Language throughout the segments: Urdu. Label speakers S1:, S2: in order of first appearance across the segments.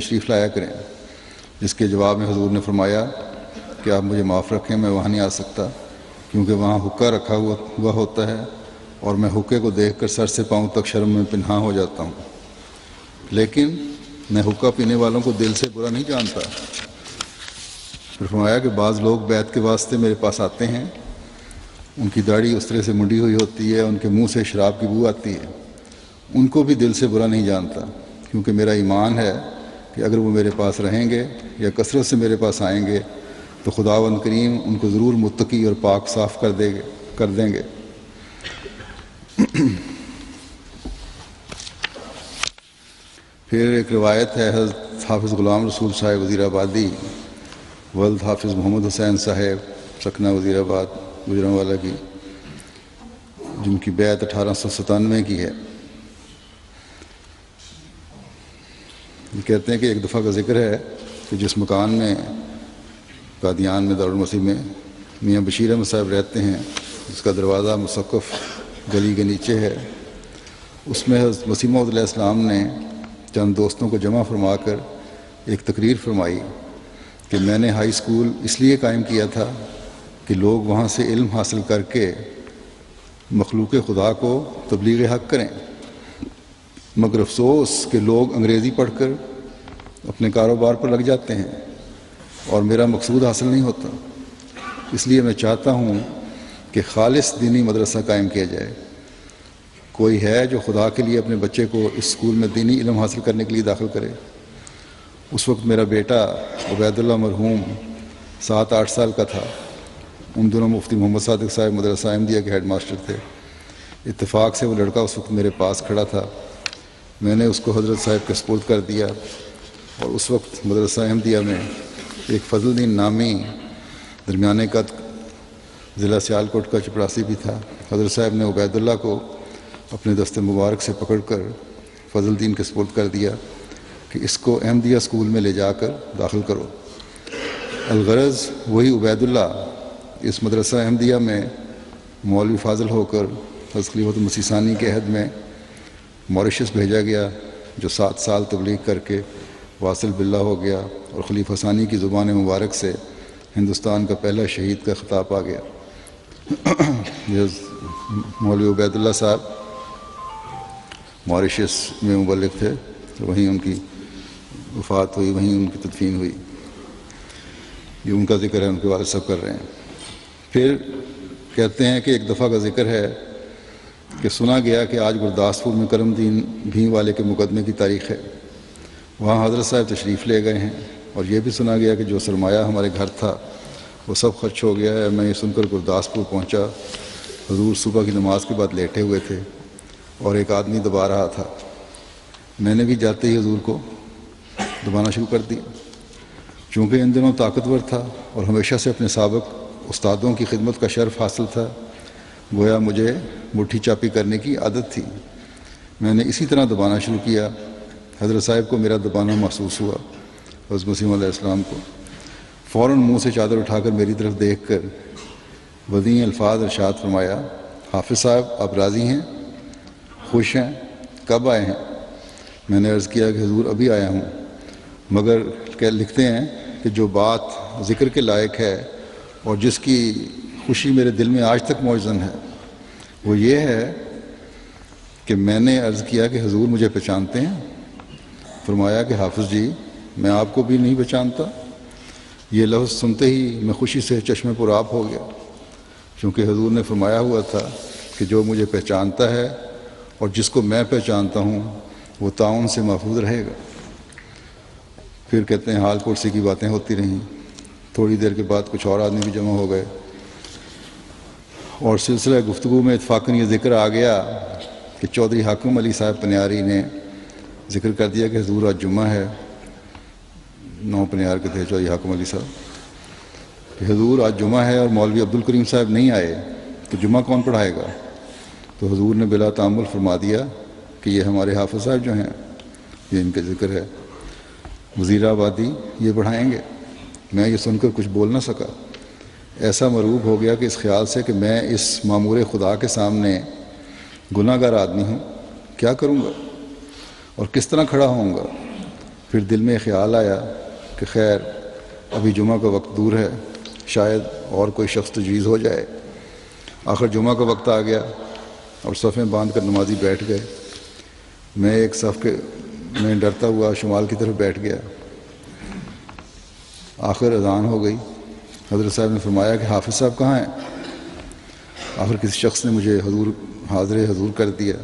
S1: تشریف لایا کریں، جس کے جواب میں حضور نے فرمایا کہ آپ مجھے معاف رکھیں، میں وہاں نہیں آ سکتا کیونکہ وہاں حقہ رکھا ہوا ہوتا ہے اور میں حقے کو دیکھ کر سر سے پاؤں تک شرم میں پنہاں ہو جاتا ہوں، لیکن میں حقہ پینے والوں کو دل سے برا نہیں جانتا۔ پھر فرمایا کہ بعض لوگ بیعت کے واسطے میرے پاس آتے ہیں، ان کی داڑھی اس طرح سے منڈی ہوئی ہوتی ہے، ان کے منہ سے شراب کی بو آتی ہے، ان کو بھی دل سے برا نہیں جانتا، کیونکہ میرا ایمان ہے کہ اگر وہ میرے پاس رہیں گے یا کثرت سے میرے پاس آئیں گے تو خداوند کریم ان کو ضرور متقی اور پاک صاف کر دیں گے۔ پھر ایک روایت ہے حضرت حافظ غلام رسول صاحب وزیر آبادی ولد حافظ محمد حسین صاحب سکنہ وزیر آباد گوجرانوالہ کی، جن کی بیعت 1897 کی ہے۔ یہ کہتے ہیں کہ ایک دفعہ کا ذکر ہے کہ جس مکان میں قادیان میں دارالمسیح میں میاں بشیر احمد صاحب رہتے ہیں، جس کا دروازہ مسقف گلی کے نیچے ہے، اس میں حضرت مسیح موعود علیہ السلام نے چند دوستوں کو جمع فرما کر ایک تقریر فرمائی کہ میں نے ہائی اسکول اس لیے قائم کیا تھا کہ لوگ وہاں سے علم حاصل کر کے مخلوق خدا کو تبلیغ حق کریں، مگر افسوس کہ لوگ انگریزی پڑھ کر اپنے کاروبار پر لگ جاتے ہیں اور میرا مقصود حاصل نہیں ہوتا۔ اس لیے میں چاہتا ہوں کہ خالص دینی مدرسہ قائم کیا جائے۔ کوئی ہے جو خدا کے لیے اپنے بچے کو اس اسکول میں دینی علم حاصل کرنے کے لیے داخل کرے؟ اس وقت میرا بیٹا عبید اللہ مرحوم 7-8 سال کا تھا۔ ان دنوں مفتی محمد صادق صاحب مدرسہ احمدیہ کے ہیڈ ماسٹر تھے۔ اتفاق سے وہ لڑکا اس وقت میرے پاس کھڑا تھا۔ میں نے اس کو حضرت صاحب کے سپرد کر دیا، اور اس وقت مدرسہ احمدیہ میں ایک فضل الدین نامی درمیانے قد ضلع سیالکوٹ کا چپڑاسی بھی تھا۔ حضرت صاحب نے عبید اللہ کو اپنے دست مبارک سے پکڑ کر فضل الدین کے سپرد کر دیا کہ اس کو احمدیہ اسکول میں لے جا کر داخل کرو۔ الغرض وہی عبید اللہ اس مدرسہ احمدیہ میں مولوی فاضل ہو کر حضرت خلیفۃ المسیح ثانی کے عہد میں موریشس بھیجا گیا، جو 7 سال تبلیغ کر کے واصل باللہ ہو گیا، اور خلیفہ ثانی کی زبان مبارک سے ہندوستان کا پہلا شہید کا خطاب آ گیا۔ مولوی عبید اللہ صاحب موریشس میں مبلغ تھے، تو وہیں ان کی وفات ہوئی، وہیں ان کی تدفین ہوئی۔ یہ ان کا ذکر ہے، ان کے والد صاحب کر رہے ہیں۔ پھر کہتے ہیں کہ ایک دفعہ کا ذکر ہے کہ سنا گیا کہ آج گرداسپور میں کرم دین بھیم والے کے مقدمے کی تاریخ ہے، وہاں حضرت صاحب تشریف لے گئے ہیں، اور یہ بھی سنا گیا کہ جو سرمایہ ہمارے گھر تھا وہ سب خرچ ہو گیا ہے۔ میں یہ سن کر گرداسپور پہنچا، حضور صبح کی نماز کے بعد لیٹے ہوئے تھے اور ایک آدمی دبا رہا تھا۔ میں نے بھی جاتے ہی حضور کو دبانا شروع کر دیا۔ چونکہ ان دنوں طاقتور تھا اور ہمیشہ سے اپنے سابق استادوں کی خدمت کا شرف حاصل تھا، گویا مجھے مٹھی چاپی کرنے کی عادت تھی۔ میں نے اسی طرح دبانا شروع کیا۔ حضرت صاحب کو میرا دبانا محسوس ہوا۔ حضرت مسیح علیہ السلام کو فوراً منہ سے چادر اٹھا کر میری طرف دیکھ کر ودیع الفاظ ارشاد فرمایا، حافظ صاحب آپ راضی ہیں، خوش ہیں، کب آئے ہیں؟ میں نے عرض کیا کہ حضور ابھی آیا ہوں، مگر لکھتے ہیں کہ جو بات ذکر کے لائق ہے اور جس کی خوشی میرے دل میں آج تک موجزن ہے وہ یہ ہے کہ میں نے عرض کیا کہ حضور مجھے پہچانتے ہیں؟ فرمایا کہ حافظ جی میں آپ کو بھی نہیں پہچانتا۔ یہ لفظ سنتے ہی میں خوشی سے چشمے پر آب ہو گیا، چونکہ حضور نے فرمایا ہوا تھا کہ جو مجھے پہچانتا ہے اور جس کو میں پہچانتا ہوں وہ تعاون سے محفوظ رہے گا۔ پھر کہتے ہیں حال پرسی کی باتیں ہوتی رہیں۔ تھوڑی دیر کے بعد کچھ اور آدمی بھی جمع ہو گئے، اور سلسلہ گفتگو میں اتفاقاً یہ ذکر آ گیا کہ چودھری حاکم علی صاحب پنیاری نے ذکر کر دیا کہ حضور آج جمعہ ہے۔ 9 پنیار کے تھے چودھری حاکم علی صاحب، کہ حضور آج جمعہ ہے اور مولوی عبد الکریم صاحب نہیں آئے تو جمعہ کون پڑھائے گا؟ تو حضور نے بلا تامل فرما دیا کہ یہ ہمارے حافظ صاحب جو ہیں، یہ ان کا ذکر ہے، وزیر آبادی یہ پڑھائیں گے۔ میں یہ سن کر کچھ بول نہ سکا، ایسا مرعوب ہو گیا کہ اس خیال سے کہ میں اس مامور خدا کے سامنے گناہ گار آدمی ہوں، کیا کروں گا اور کس طرح کھڑا ہوں گا۔ پھر دل میں خیال آیا کہ خیر ابھی جمعہ کا وقت دور ہے، شاید اور کوئی شخص تجویز ہو جائے۔ آخر جمعہ کا وقت آ گیا اور صفیں باندھ کر نمازی بیٹھ گئے۔ میں ایک صف میں ڈرتا ہوا شمال کی طرف بیٹھ گیا۔ آخر اذان ہو گئی۔ حضرت صاحب نے فرمایا کہ حافظ صاحب کہاں ہیں؟ آخر کسی شخص نے مجھے حاضر حضور کر دیا۔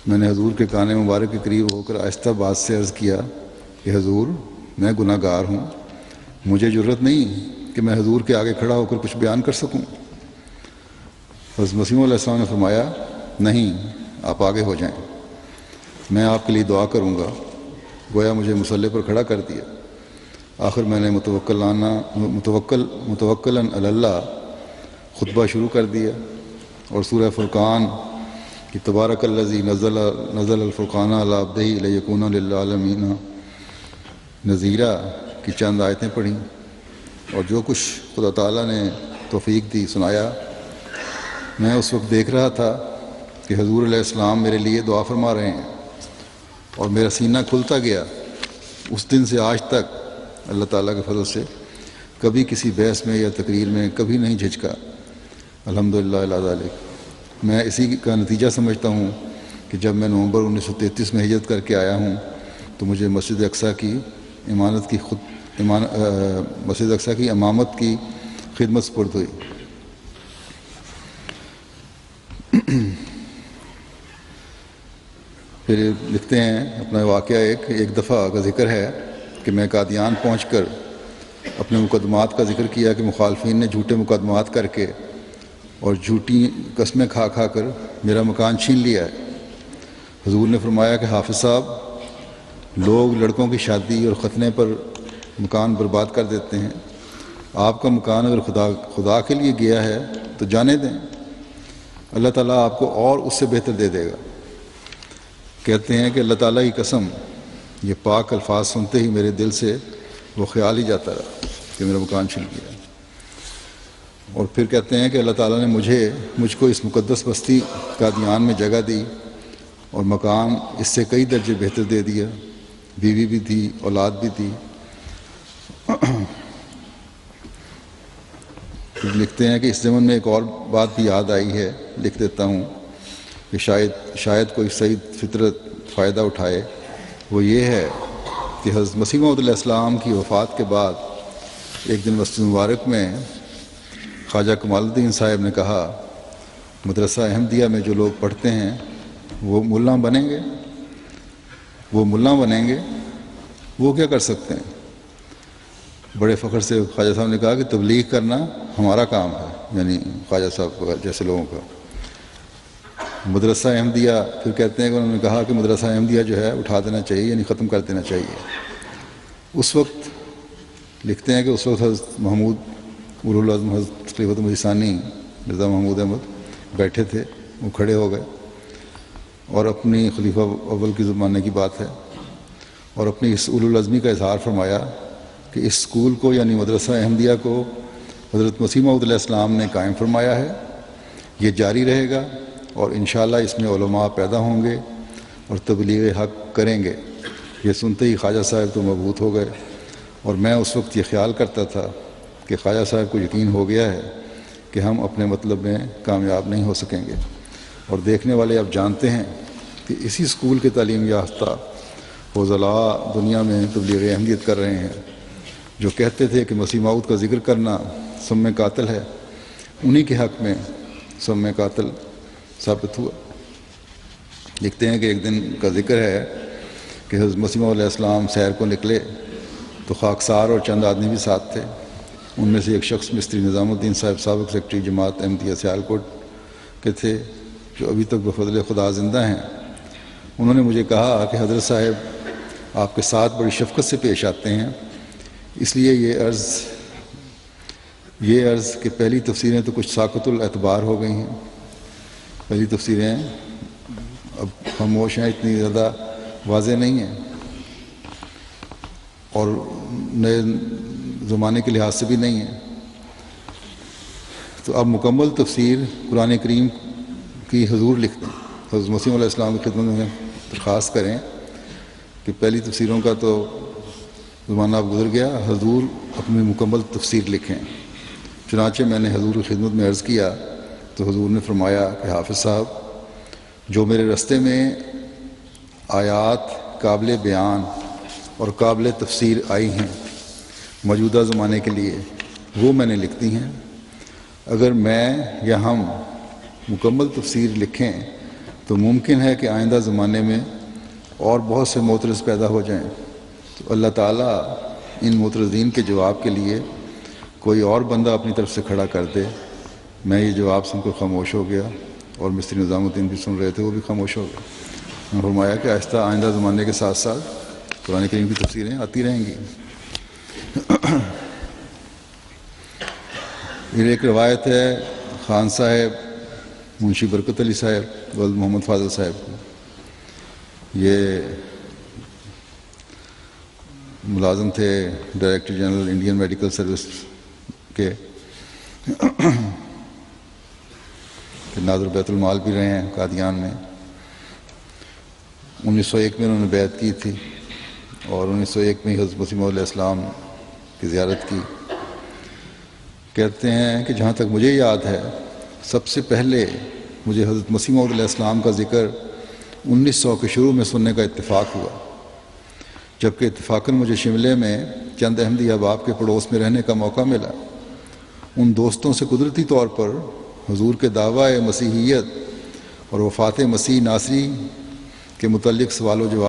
S1: میں نے حضور کے کان مبارک کے قریب ہو کر آہستہ بات سے عرض کیا کہ حضور میں گناہ گار ہوں، مجھے جرت نہیں کہ میں حضور کے آگے کھڑا ہو کر کچھ بیان کر سکوں۔ حضرت مسیح علیہ السلام نے فرمایا نہیں، آپ آگے ہو جائیں، میں آپ کے لیے دعا کروں گا۔ گویا مجھے مصلی پر کھڑا کر دیا۔ آخر میں نے متوکلاً علی اللہ خطبہ شروع کر دیا اور سورہ فرقان کہ تبارک الذی نزل الفرقان علی عبدہ لیکون للعالمین نذیرا کی چند آیتیں پڑھیں اور جو کچھ خدا تعالیٰ نے توفیق دی سنایا۔ میں اس وقت دیکھ رہا تھا کہ حضور علیہ السلام میرے لیے دعا فرما رہے ہیں اور میرا سینہ کھلتا گیا۔ اس دن سے آج تک اللہ تعالیٰ کے فضل سے کبھی کسی بحث میں یا تقریر میں کبھی نہیں جھجکا، الحمدللہ علی ذالک۔ میں اسی کا نتیجہ سمجھتا ہوں کہ جب میں نومبر 1933 میں ہجرت کر کے آیا ہوں تو مجھے مسجد اقصیٰ کی امامت کی خدمت سپرد ہوئی۔ پھر لکھتے ہیں اپنا واقعہ ایک دفعہ کا ذکر ہے کہ میں قادیان پہنچ کر اپنے مقدمات کا ذکر کیا کہ مخالفین نے جھوٹے مقدمات کر کے اور جھوٹی قسمیں کھا کھا کر میرا مکان چھین لیا ہے۔ حضور نے فرمایا کہ حافظ صاحب، لوگ لڑکوں کی شادی اور ختنے پر مکان برباد کر دیتے ہیں، آپ کا مکان اگر خدا کے لیے گیا ہے تو جانے دیں، اللہ تعالیٰ آپ کو اور اس سے بہتر دے دے گا۔ کہتے ہیں کہ اللہ تعالیٰ کی قسم، یہ پاک الفاظ سنتے ہی میرے دل سے وہ خیال ہی جاتا رہا کہ میرا مکان چھن گیا۔ اور پھر کہتے ہیں کہ اللہ تعالیٰ نے مجھ کو اس مقدس بستی قادیان میں جگہ دی اور مکان اس سے کئی درجے بہتر دے دیا، بیوی بھی تھی، اولاد بھی تھی۔ لکھتے ہیں کہ اس ضمن میں ایک اور بات بھی یاد آئی ہے، لکھ دیتا ہوں کہ شاید کوئی صحیح فطرت فائدہ اٹھائے۔ وہ یہ ہے کہ حضرت مسیح موعود علیہ السلام کی وفات کے بعد ایک دن مسجد مبارک میں خواجہ کمال الدین صاحب نے کہا، مدرسہ احمدیہ میں جو لوگ پڑھتے ہیں وہ ملا بنیں گے، وہ کیا کر سکتے ہیں؟ بڑے فخر سے خواجہ صاحب نے کہا کہ تبلیغ کرنا ہمارا کام ہے، یعنی خواجہ صاحب جیسے لوگوں کا۔ مدرسہ احمدیہ، پھر کہتے ہیں کہ انہوں نے کہا کہ مدرسہ احمدیہ جو ہے اٹھا دینا چاہیے، یعنی ختم کر دینا چاہیے۔ اس وقت لکھتے ہیں کہ اس وقت حضرت محمود اولوالعزم حضرت خلیفۃ المسیح ثانی مرزا محمود احمد بیٹھے تھے، وہ کھڑے ہو گئے اور اپنی خلیفہ اول کی زمانے کی بات ہے، اور اپنی اس اولوالعزمی کا اظہار فرمایا کہ اس اسکول کو یعنی مدرسہ احمدیہ کو حضرت مسیح موعود علیہ السلام نے قائم فرمایا ہے، یہ جاری رہے گا اور انشاءاللہ اس میں علماء پیدا ہوں گے اور تبلیغ حق کریں گے۔ یہ سنتے ہی خواجہ صاحب تو مبہوت ہو گئے، اور میں اس وقت یہ خیال کرتا تھا کہ خواجہ صاحب کو یقین ہو گیا ہے کہ ہم اپنے مطلب میں کامیاب نہیں ہو سکیں گے۔ اور دیکھنے والے اب جانتے ہیں کہ اسی اسکول کے تعلیم یافتہ فضلاء دنیا میں تبلیغ احمدیت کر رہے ہیں، جو کہتے تھے کہ مسیح موعود کا ذکر کرنا سم قاتل ہے، انہی کے حق میں سم قاتل ثابت ہوا۔ لکھتے ہیں کہ ایک دن کا ذکر ہے کہ حضرت مسیح موعود علیہ السلام سیر کو نکلے تو خاکسار اور چند آدمی بھی ساتھ تھے۔ ان میں سے ایک شخص مستری نظام الدین صاحب سابق سیکرٹری جماعت احمدیہ سیالکوٹ کے تھے، جو ابھی تک بفضل خدا زندہ ہیں۔ انہوں نے مجھے کہا کہ حضرت صاحب آپ کے ساتھ بڑی شفقت سے پیش آتے ہیں، اس لیے یہ عرض کہ پہلی تفسیریں تو کچھ ساقط الاعتبار ہو گئی ہیں، پہلی تفسیریں اب خاموش ہیں، اتنی زیادہ واضح نہیں ہیں اور نئے زمانے کے لحاظ سے بھی نہیں ہیں، تو اب مکمل تفسیر قرآن کریم کی حضور لکھتے ہیں۔ حضرت مسیح علیہ السلام کی خدمت میں درخواست کریں کہ پہلی تفسیروں کا تو زمانہ اب گزر گیا، حضور اپنی مکمل تفسیر لکھیں۔ چنانچہ میں نے حضور کی خدمت میں عرض کیا تو حضور نے فرمایا کہ حافظ صاحب، جو میرے رستے میں آیات قابل بیان اور قابل تفسیر آئی ہیں موجودہ زمانے کے لیے، وہ میں نے لکھ دی ہیں۔ اگر میں یا ہم مکمل تفسیر لکھیں تو ممکن ہے کہ آئندہ زمانے میں اور بہت سے معترض پیدا ہو جائیں، تو اللہ تعالیٰ ان معترضین کے جواب کے لیے کوئی اور بندہ اپنی طرف سے کھڑا کر دے۔ میں یہ جواب سن کر خاموش ہو گیا، اور مستری نظام الدین بھی سن رہے تھے، وہ بھی خاموش ہو گئے۔ میں فرمایا کہ آہستہ آئندہ زمانے کے ساتھ ساتھ قرآن کریم کی تفسیریں آتی رہیں گی۔ پھر ایک روایت ہے خان صاحب منشی برکت علی صاحب ولد محمد فاضل صاحب کو، یہ ملازم تھے director general Indian medical service کے، ناظر بیت المال بھی رہے ہیں قادیان میں۔ 1901 میں انہوں نے بیعت کی تھی، اور 1901 میں حضرت مسیح موعود علیہ السلام کی زیارت کی۔ کہتے ہیں کہ جہاں تک مجھے یاد ہے، سب سے پہلے مجھے حضرت مسیح موعود علیہ السلام کا ذکر 1900 کے شروع میں سننے کا اتفاق ہوا، جبکہ اتفاقاً مجھے شملے میں چند احمدی احباب کے پڑوس میں رہنے کا موقع ملا۔ ان دوستوں سے قدرتی طور پر حضور کے دعویٰ مسیحیت اور وفات مسیح ناصری کے متعلق سوال و جواب